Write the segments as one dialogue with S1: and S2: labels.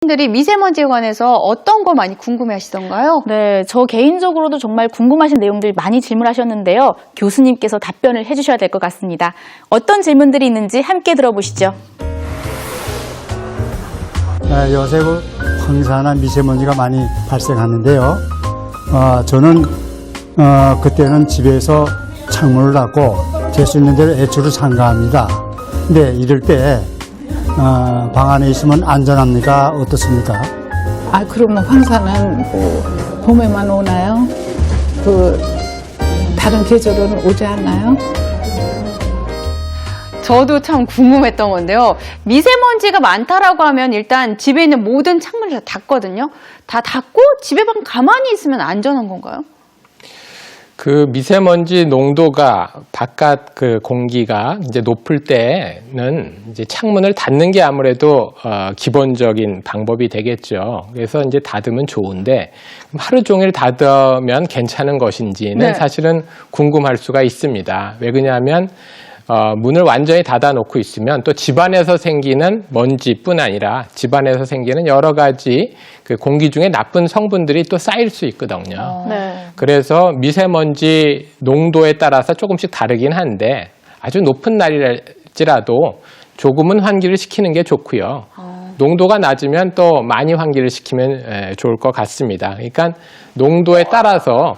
S1: 어르신들이 미세먼지에 관해서 어떤 거 많이 궁금해 하시던가요?
S2: 네, 저 개인적으로도 정말 궁금하신 내용들 많이 질문하셨는데요. 교수님께서 답변을 해주셔야 될 것 같습니다. 어떤 질문들이 있는지 함께 들어보시죠.
S3: 요새 황사나 미세먼지가 많이 발생하는데요. 저는 그때는 집에서 창문을 닫고 될 수 있는 대로 외출을 삼가합니다. 근데 이럴 때 방 안에 있으면 안전합니까? 어떻습니까?
S4: 그러면 황사는 봄에만 오나요? 다른 계절은 오지 않나요?
S1: 저도 참 궁금했던 건데요. 미세먼지가 많다라고 하면 일단 집에 있는 모든 창문을 다 닫거든요. 다 닫고 집에만 가만히 있으면 안전한 건가요?
S5: 그 미세먼지 농도가 바깥 그 공기가 이제 높을 때는 이제 창문을 닫는 게 아무래도 기본적인 방법이 되겠죠. 그래서 이제 닫으면 좋은데 하루 종일 닫으면 괜찮은 것인지는
S1: 네.
S5: 사실은 궁금할 수가 있습니다. 왜 그러냐면 문을 완전히 닫아놓고 있으면 또 집안에서 생기는 먼지뿐 아니라 집안에서 생기는 여러 가지 그 공기 중에 나쁜 성분들이 또 쌓일 수 있거든요.
S2: 네.
S5: 그래서 미세먼지 농도에 따라서 조금씩 다르긴 한데 아주 높은 날일지라도 조금은 환기를 시키는 게 좋고요. 농도가 낮으면 또 많이 환기를 시키면 좋을 것 같습니다. 그러니까 농도에 따라서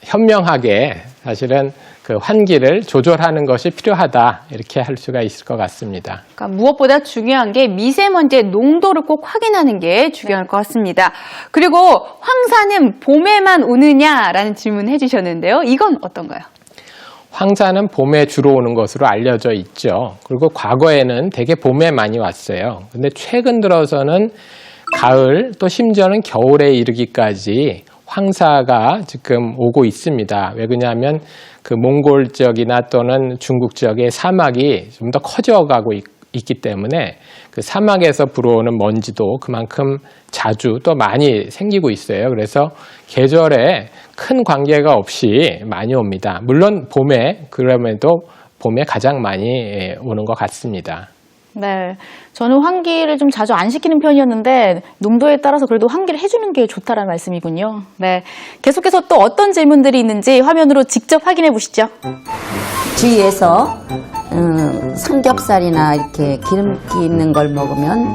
S5: 현명하게 사실은 그 환기를 조절하는 것이 필요하다 이렇게 할 수가 있을 것 같습니다.
S1: 그러니까 무엇보다 중요한 게 미세먼지의 농도를 꼭 확인하는 게 중요할 것 같습니다. 그리고 황사는 봄에만 오느냐라는 질문 해주셨는데요. 이건 어떤가요?
S5: 황사는 봄에 주로 오는 것으로 알려져 있죠. 그리고 과거에는 되게 봄에 많이 왔어요. 근데 최근 들어서는 가을 또 심지어는 겨울에 이르기까지 황사가 지금 오고 있습니다. 왜 그러냐면 그 몽골 지역이나 또는 중국 지역의 사막이 좀 더 커져가고 있기 때문에 그 사막에서 불어오는 먼지도 그만큼 자주 또 많이 생기고 있어요. 그래서 계절에 큰 관계가 없이 많이 옵니다. 물론 봄에 그럼에도 봄에 가장 많이 오는 것 같습니다.
S2: 네, 저는 환기를 좀 자주 안 시키는 편이었는데 농도에 따라서 그래도 환기를 해주는 게 좋다라는 말씀이군요. 네, 계속해서 또 어떤 질문들이 있는지 화면으로 직접 확인해 보시죠.
S6: 주위에서 삼겹살이나 이렇게 기름기 있는 걸 먹으면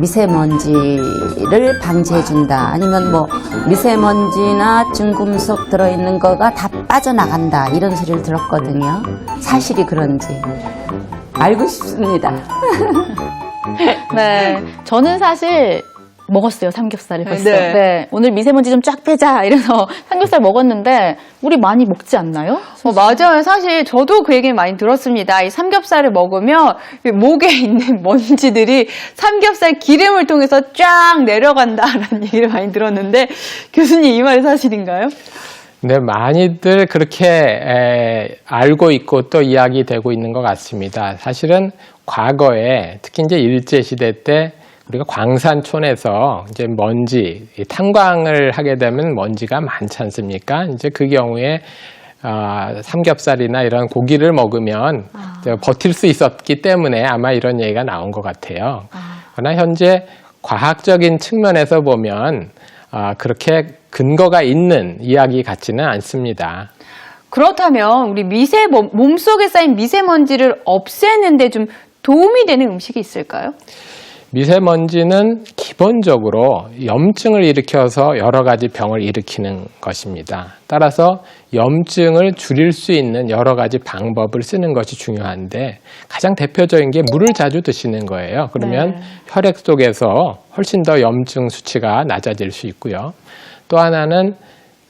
S6: 미세먼지를 방지해준다. 아니면 뭐 미세먼지나 중금속 들어있는 거가 다 빠져나간다. 이런 소리를 들었거든요. 사실이 그런지 알고 싶습니다.
S2: 네, 저는 사실 먹었어요, 삼겹살을 벌써.
S1: 네.
S2: 네, 오늘 미세먼지 좀 쫙 빼자 이래서 삼겹살 먹었는데 우리 많이 먹지 않나요?
S1: 맞아요. 사실 저도 그 얘기를 많이 들었습니다. 이 삼겹살을 먹으면 목에 있는 먼지들이 삼겹살 기름을 통해서 쫙 내려간다라는 얘기를 많이 들었는데 교수님 이 말이 사실인가요?
S5: 네, 많이들 그렇게 알고 있고 또 이야기되고 있는 것 같습니다. 사실은 과거에 특히 이제 일제시대 때 우리가 광산촌에서 이제 먼지, 탄광을 하게 되면 먼지가 많지 않습니까? 이제 그 경우에 삼겹살이나 이런 고기를 먹으면 버틸 수 있었기 때문에 아마 이런 얘기가 나온 것 같아요. 그러나 현재 과학적인 측면에서 보면 그렇게 근거가 있는 이야기 같지는 않습니다.
S1: 그렇다면 우리 몸속에 쌓인 미세먼지를 없애는 데 좀 도움이 되는 음식이 있을까요?
S5: 미세먼지는 기본적으로 염증을 일으켜서 여러 가지 병을 일으키는 것입니다. 따라서 염증을 줄일 수 있는 여러 가지 방법을 쓰는 것이 중요한데 가장 대표적인 게 물을 자주 드시는 거예요. 그러면 혈액 속에서 훨씬 더 염증 수치가 낮아질 수 있고요. 또 하나는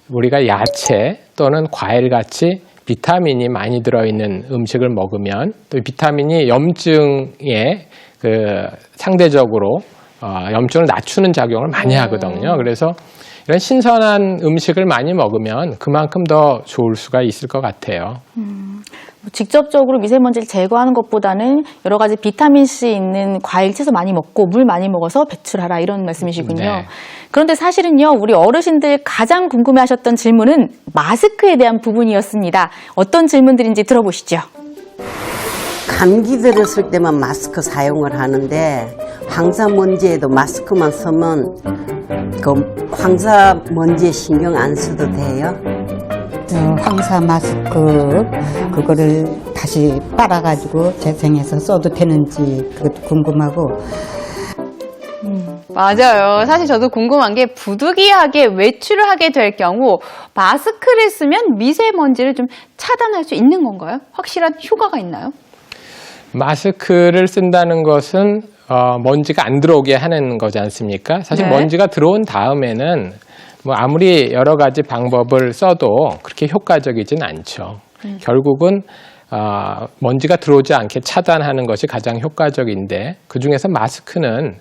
S5: 우리가 야채 또는 과일같이 비타민이 많이 들어있는 음식을 먹으면 또 비타민이 염증에 상대적으로 염증을 낮추는 작용을 많이 하거든요. 그래서 이런 신선한 음식을 많이 먹으면 그만큼 더 좋을 수가 있을 것 같아요.
S2: 직접적으로 미세먼지를 제거하는 것보다는 여러 가지 비타민C 있는 과일, 채소 많이 먹고 물 많이 먹어서 배출하라 이런 말씀이시군요.
S5: 네.
S2: 그런데 사실은요, 우리 어르신들 가장 궁금해하셨던 질문은 마스크에 대한 부분이었습니다. 어떤 질문들인지 들어보시죠.
S7: 감기 들었을 때만 마스크 사용을 하는데 황사 먼지에도 마스크만 쓰면 그 황사 먼지에 신경 안 써도 돼요?
S8: 황사 마스크 그거를 다시 빨아가지고 재생해서 써도 되는지 그것도 궁금하고.
S1: 맞아요. 사실 저도 궁금한 게 부득이하게 외출을 하게 될 경우 마스크를 쓰면 미세먼지를 좀 차단할 수 있는 건가요? 확실한 효과가 있나요?
S5: 마스크를 쓴다는 것은 먼지가 안 들어오게 하는 거지 않습니까? 사실
S1: 네.
S5: 먼지가 들어온 다음에는 뭐 아무리 여러 가지 방법을 써도 그렇게 효과적이진 않죠. 결국은 먼지가 들어오지 않게 차단하는 것이 가장 효과적인데 그중에서 마스크는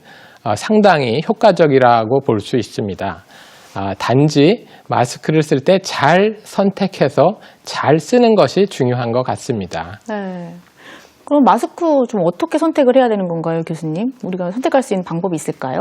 S5: 상당히 효과적이라고 볼 수 있습니다. 단지 마스크를 쓸 때 잘 선택해서 잘 쓰는 것이 중요한 것 같습니다.
S2: 네. 그럼 마스크 좀 어떻게 선택을 해야 되는 건가요, 교수님? 우리가 선택할 수 있는 방법이 있을까요?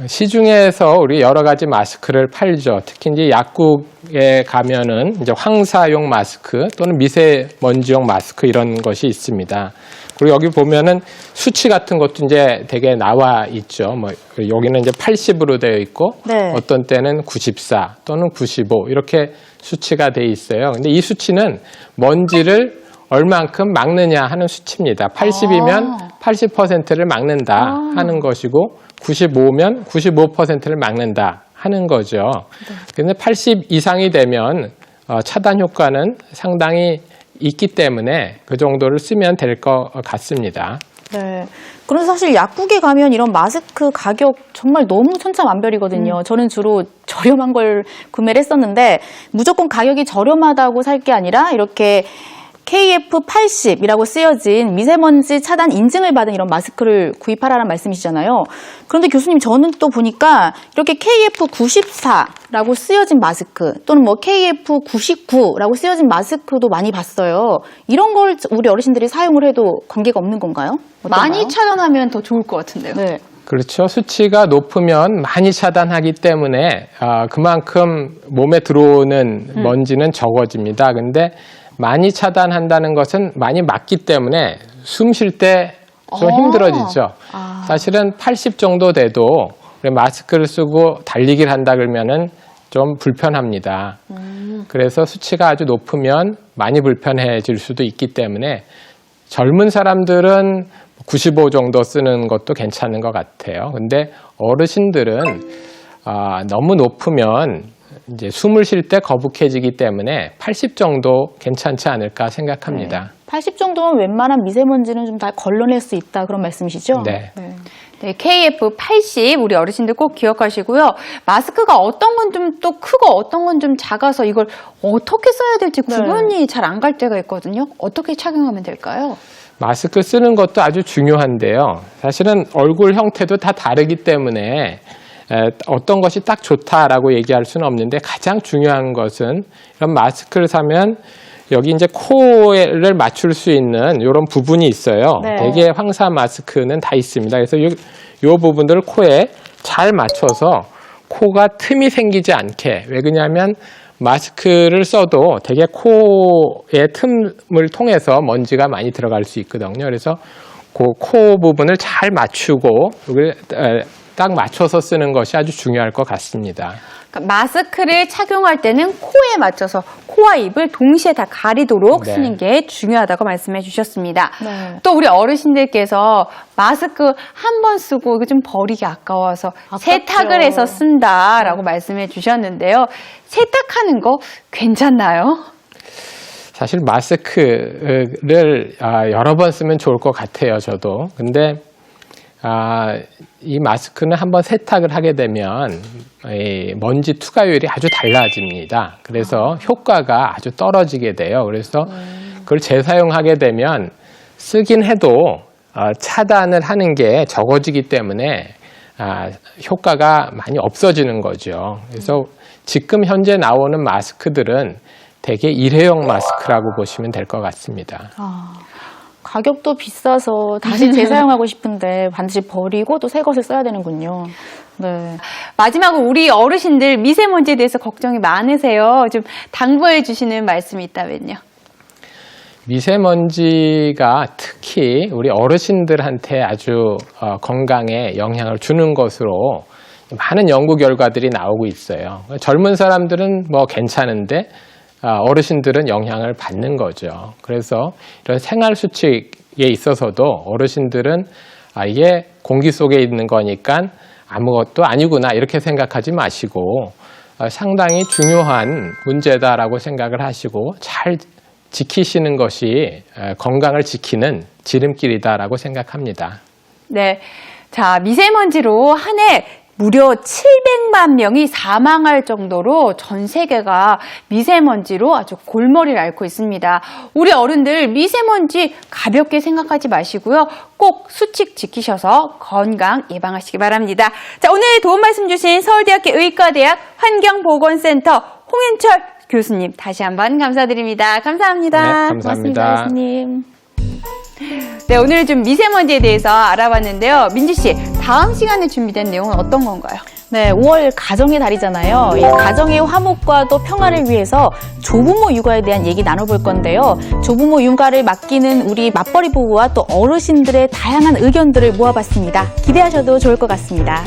S5: 시중에서 우리 여러 가지 마스크를 팔죠. 특히 이제 약국에 가면은 이제 황사용 마스크 또는 미세먼지용 마스크 이런 것이 있습니다. 그리고 여기 보면은 수치 같은 것도 이제 되게 나와 있죠. 뭐 여기는 이제 80으로 되어 있고
S2: 네.
S5: 어떤 때는 94 또는 95 이렇게 수치가 돼 있어요. 근데 이 수치는 먼지를 얼만큼 막느냐 하는 수치입니다. 80이면 80%를 막는다 하는 것이고 95면 95%를 막는다 하는 거죠. 그런데 80 이상이 되면 차단 효과는 상당히 있기 때문에 그 정도를 쓰면 될 것 같습니다.
S2: 네. 그래서 사실 약국에 가면 이런 마스크 가격 정말 너무 천차만별이거든요. 저는 주로 저렴한 걸 구매를 했었는데 무조건 가격이 저렴하다고 살 게 아니라 이렇게 KF80이라고 쓰여진 미세먼지 차단 인증을 받은 이런 마스크를 구입하라는 말씀이시잖아요. 그런데 교수님 저는 또 보니까 이렇게 KF94라고 쓰여진 마스크 또는 뭐 KF99라고 쓰여진 마스크도 많이 봤어요. 이런 걸 우리 어르신들이 사용을 해도 관계가 없는 건가요? 어떤가요?
S1: 많이 차단하면 더 좋을 것 같은데요.
S2: 네.
S5: 그렇죠. 수치가 높으면 많이 차단하기 때문에 그만큼 몸에 들어오는 먼지는 적어집니다. 근데 많이 차단한다는 것은 많이 막기 때문에 숨 쉴 때 좀 힘들어지죠. 사실은 80 정도 돼도 마스크를 쓰고 달리기를 한다 그러면은 좀 불편합니다. 그래서 수치가 아주 높으면 많이 불편해질 수도 있기 때문에 젊은 사람들은 95 정도 쓰는 것도 괜찮은 것 같아요. 근데 어르신들은 너무 높으면 이제 숨을 쉴 때 거북해지기 때문에 80 정도 괜찮지 않을까 생각합니다.
S2: 80 정도면 웬만한 미세먼지는 좀 다 걸러낼 수 있다 그런 말씀이시죠?
S5: 네.
S1: 네, KF80 우리 어르신들 꼭 기억하시고요. 마스크가 어떤 건 좀 또 크고 어떤 건 좀 작아서 이걸 어떻게 써야 될지 구분이 잘 안 갈 때가 있거든요. 어떻게 착용하면 될까요?
S5: 마스크 쓰는 것도 아주 중요한데요. 사실은 얼굴 형태도 다 다르기 때문에 어떤 것이 딱 좋다라고 얘기할 수는 없는데 가장 중요한 것은 이런 마스크를 사면 여기 이제 코를 맞출 수 있는 이런 부분이 있어요.
S2: 네.
S5: 대개 황사 마스크는 다 있습니다. 그래서 이 부분들을 코에 잘 맞춰서 코가 틈이 생기지 않게, 왜 그러냐면 마스크를 써도 대개 코의 틈을 통해서 먼지가 많이 들어갈 수 있거든요. 그래서 그 코 부분을 잘 맞추고 딱 맞춰서 쓰는 것이 아주 중요할 것 같습니다.
S1: 그러니까 마스크를 착용할 때는 코에 맞춰서 코와 입을 동시에 다 가리도록
S5: 네.
S1: 쓰는 게 중요하다고 말씀해 주셨습니다.
S2: 네.
S1: 또 우리 어르신들께서 마스크 한 번 쓰고 이거 좀 버리기 아까워서 세탁을 해서 쓴다라고 말씀해 주셨는데요. 세탁하는 거 괜찮나요?
S5: 사실 마스크를 여러 번 쓰면 좋을 것 같아요, 저도. 근데 이 마스크는 한번 세탁을 하게 되면 이 먼지 투과율이 아주 달라집니다. 그래서 효과가 아주 떨어지게 돼요. 그래서 그걸 재사용하게 되면 쓰긴 해도 차단을 하는 게 적어지기 때문에 효과가 많이 없어지는 거죠. 그래서 지금 현재 나오는 마스크들은 대개 일회용 마스크라고 보시면 될 것 같습니다.
S2: 가격도 비싸서 다시 재사용하고 싶은데 반드시 버리고 또 새 것을 써야 되는군요. 네.
S1: 마지막으로 우리 어르신들 미세먼지에 대해서 걱정이 많으세요. 좀 당부해 주시는 말씀이 있다면요.
S5: 미세먼지가 특히 우리 어르신들한테 아주 건강에 영향을 주는 것으로 많은 연구 결과들이 나오고 있어요. 젊은 사람들은 뭐 괜찮은데 어르신들은 영향을 받는 거죠. 그래서 이런 생활 수칙에 있어서도 어르신들은 이게 공기 속에 있는 거니까 아무것도 아니구나 이렇게 생각하지 마시고 상당히 중요한 문제다라고 생각을 하시고 잘 지키시는 것이 건강을 지키는 지름길이다라고 생각합니다.
S1: 네. 자, 미세먼지로 한 해 무려 700만 명이 사망할 정도로 전 세계가 미세먼지로 아주 골머리를 앓고 있습니다. 우리 어른들 미세먼지 가볍게 생각하지 마시고요. 꼭 수칙 지키셔서 건강 예방하시기 바랍니다. 자, 오늘 도움 말씀 주신 서울대학교 의과대학 환경보건센터 홍윤철 교수님 다시 한번 감사드립니다. 감사합니다.
S5: 네, 감사합니다.
S1: 고맙습니다, 교수님. 네, 오늘 좀 미세먼지에 대해서 알아봤는데요. 민지 씨, 다음 시간에 준비된 내용은 어떤 건가요?
S2: 네, 5월 가정의 달이잖아요. 이 가정의 화목과 또 평화를 위해서 조부모 육아에 대한 얘기 나눠볼 건데요. 조부모 육아를 맡기는 우리 맞벌이 부부와 또 어르신들의 다양한 의견들을 모아봤습니다. 기대하셔도 좋을 것 같습니다.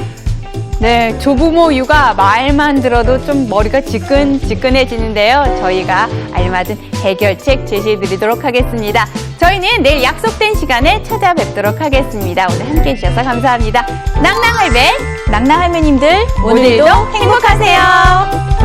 S1: 네, 조부모 육아 말만 들어도 좀 머리가 지끈지끈해지는데요. 저희가 알맞은 해결책 제시해드리도록 하겠습니다. 저희는 내일 약속된 시간에 찾아뵙도록 하겠습니다. 오늘 함께해 주셔서 감사합니다. 낭낭할배,
S2: 낭낭할매님들
S1: 오늘도 행복하세요.